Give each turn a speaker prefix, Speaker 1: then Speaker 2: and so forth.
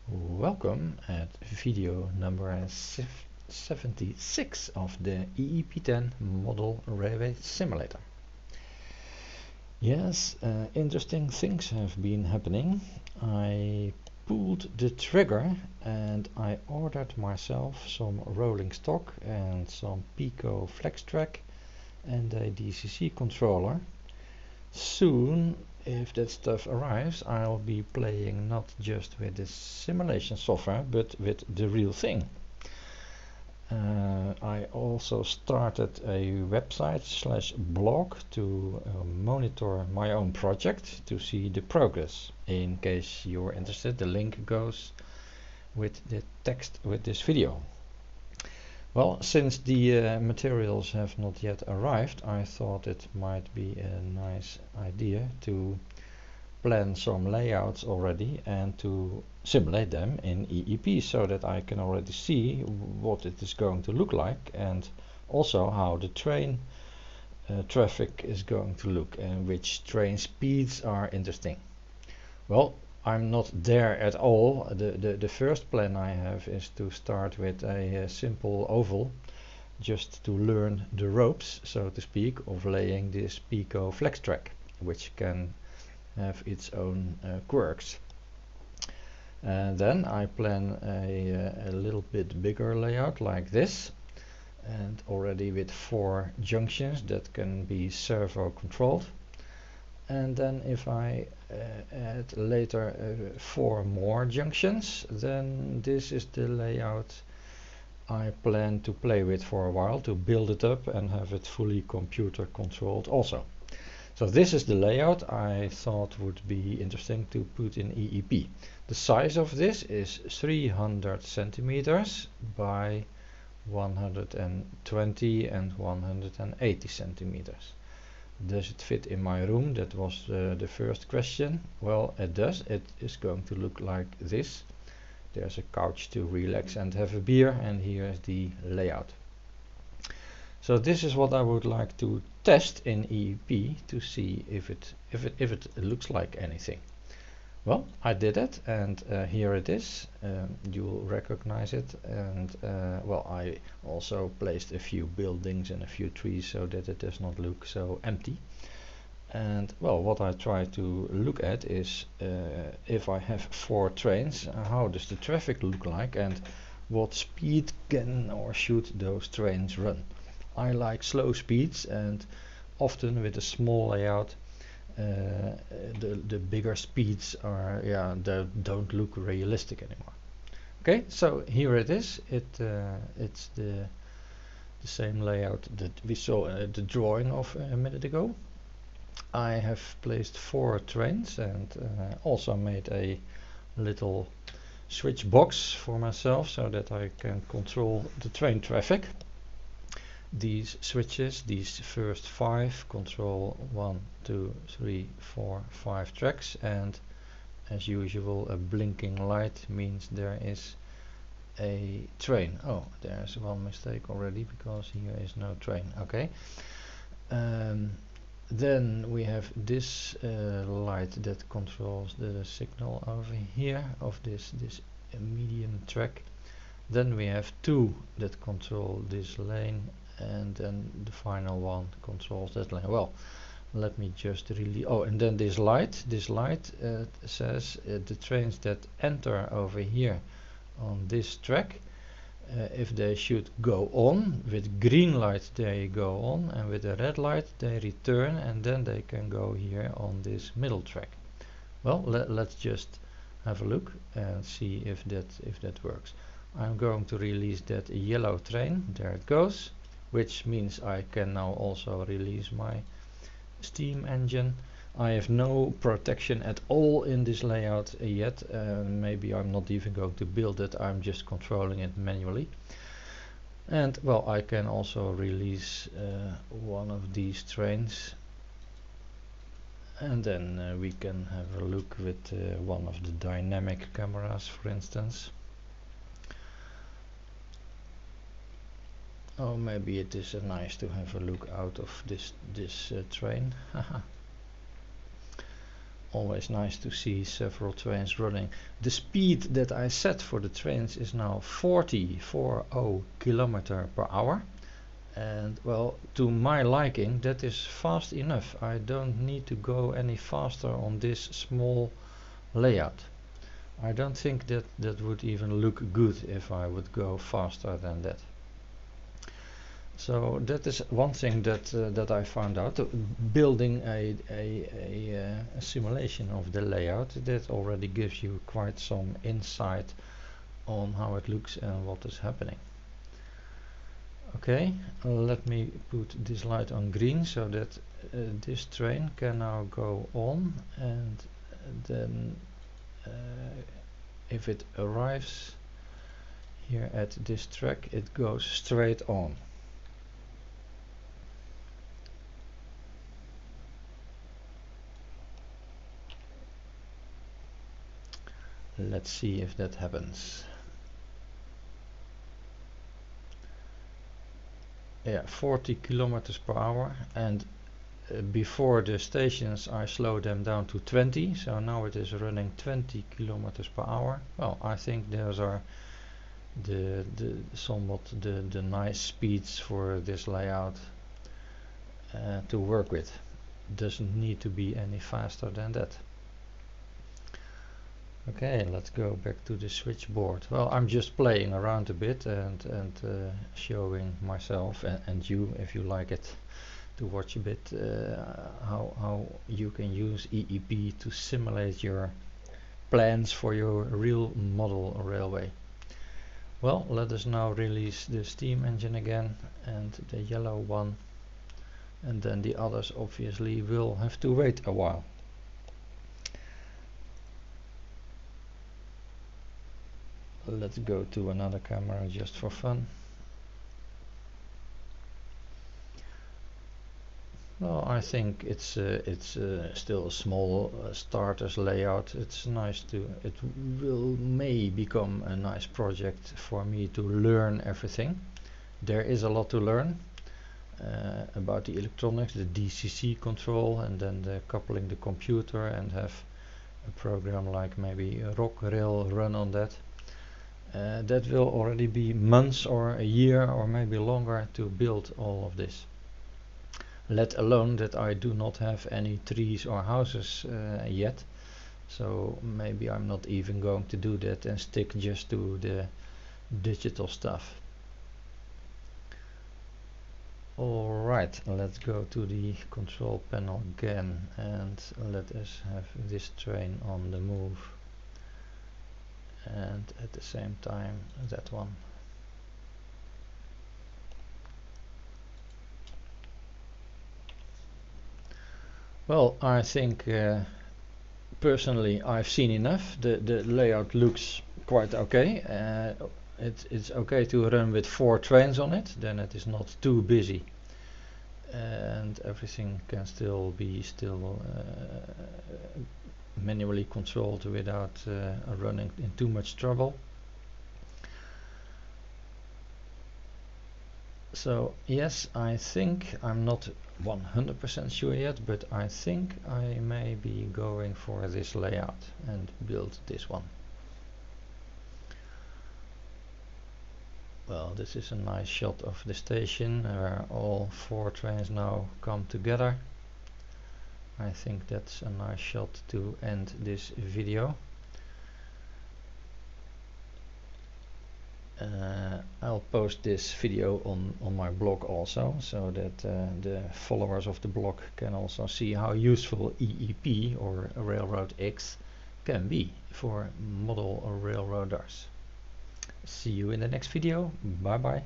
Speaker 1: Welcome at video number 76 of the EEP-10 Model Railway Simulator. Yes, interesting things have been happening. I pulled the trigger and I ordered myself some rolling stock and some Pico flex track and a DCC controller. Soon, if that stuff arrives, I'll be playing not just with the simulation software but with the real thing. I also started a website/blog to monitor my own project to see the progress. In case you're interested, the link goes with the text with this video. Well, since the materials have not yet arrived, I thought it might be a nice idea to plan some layouts already and to simulate them in EEP so that I can already see what it is going to look like and also how the train traffic is going to look and which train speeds are interesting. Well, I'm not there at all. The first plan I have is to start with a simple oval just to learn the ropes, so to speak, of laying this Pico flex track, which can have its own quirks. Then I plan a little bit bigger layout like this, and already with 4 junctions that can be servo controlled. And then if I add later 4 more junctions, then this is the layout I plan to play with for a while, to build it up and have it fully computer controlled also. So this is the layout I thought would be interesting to put in EEP. The size of this is 300 centimeters by 120 and 180 centimeters. Does it fit in my room? That was the first question. Well, it does. It is going to look like this. There's a couch to relax and have a beer, and here is the layout. So this is what I would like to test in EEP to see if it looks like anything. Well, I did it, and here it is. You'll recognize it, and well, I also placed a few buildings and a few trees so that it does not look so empty. And well, what I try to look at is if I have 4 trains, how does the traffic look like and what speed can or should those trains run. I like slow speeds, and often with a small layout the bigger speeds are, they don't look realistic anymore. Okay, so here it is. It's the same layout that we saw the drawing of a minute ago. I have placed 4 trains and also made a little switch box for myself so that I can control the train traffic. These switches, these first 5, control 1, 2, 3, 4, 5 tracks, and as usual a blinking light means there is a train. Oh, there's one mistake already because here is no train. Okay. Then we have this light that controls the signal over here of this medium track. Then we have 2 that control this lane, and then the final one controls that lane. Well, let me just really, oh, and then this light says the trains that enter over here on this track, if they should go on, with green light they go on, and with a red light they return, and then they can go here on this middle track. Well, let's just have a look and see if that works. I'm going to release that yellow train. There it goes, which means I can now also release my steam engine. I have no protection at all in this layout yet. Maybe I'm not even going to build it. I'm just controlling it manually. And well, I can also release one of these trains, and then we can have a look with one of the dynamic cameras, for instance. Oh, maybe it is nice to have a look out of this train. always nice to see several trains running. The speed that I set for the trains is now 40 km per hour, and well, to my liking that is fast enough. I don't need to go any faster on this small layout. I don't think that that would even look good if I would go faster than that. So that is one thing that I found out. Building a simulation of the layout, that already gives you quite some insight on how it looks and what is happening. Okay, let me put this light on green so that this train can now go on, and then if it arrives here at this track, it goes straight on. Let's see if that happens. Yeah, 40 kilometers per hour, and before the stations I slowed them down to 20, so now it is running 20 kilometers per hour. Well, I think those are the somewhat the nice speeds for this layout to work with. Doesn't need to be any faster than that. Okay, let's go back to the switchboard. Well, I'm just playing around a bit and showing myself and you, if you like it, to watch a bit how you can use EEP to simulate your plans for your real model railway. Well, let us now release the steam engine again and the yellow one, and then the others obviously will have to wait a while. Let's go to another camera just for fun. Well, I think it's still a small starters layout. It's nice to, it may become a nice project for me to learn everything. There is a lot to learn about the electronics, the DCC control, and then coupling the computer and have a program like maybe a rock rail run on that. That will already be months or a year or maybe longer to build all of this. Let alone that I do not have any trees or houses yet, so maybe I'm not even going to do that and stick just to the digital stuff. Alright, let's go to the control panel again and let us have this train on the move, and at the same time that one. Well, I think personally I've seen enough. The layout looks quite okay. It's okay to run with 4 trains on it, then it is not too busy and everything can still be manually controlled without running in too much trouble. So yes, I think I'm not 100% sure yet, but I think I may be going for this layout and build this one. Well, this is a nice shot of the station where all 4 trains now come together. I think that's a nice shot to end this video. I'll post this video on my blog also, so that the followers of the blog can also see how useful EEP or Railroad X can be for model railroaders. See you in the next video. Bye bye.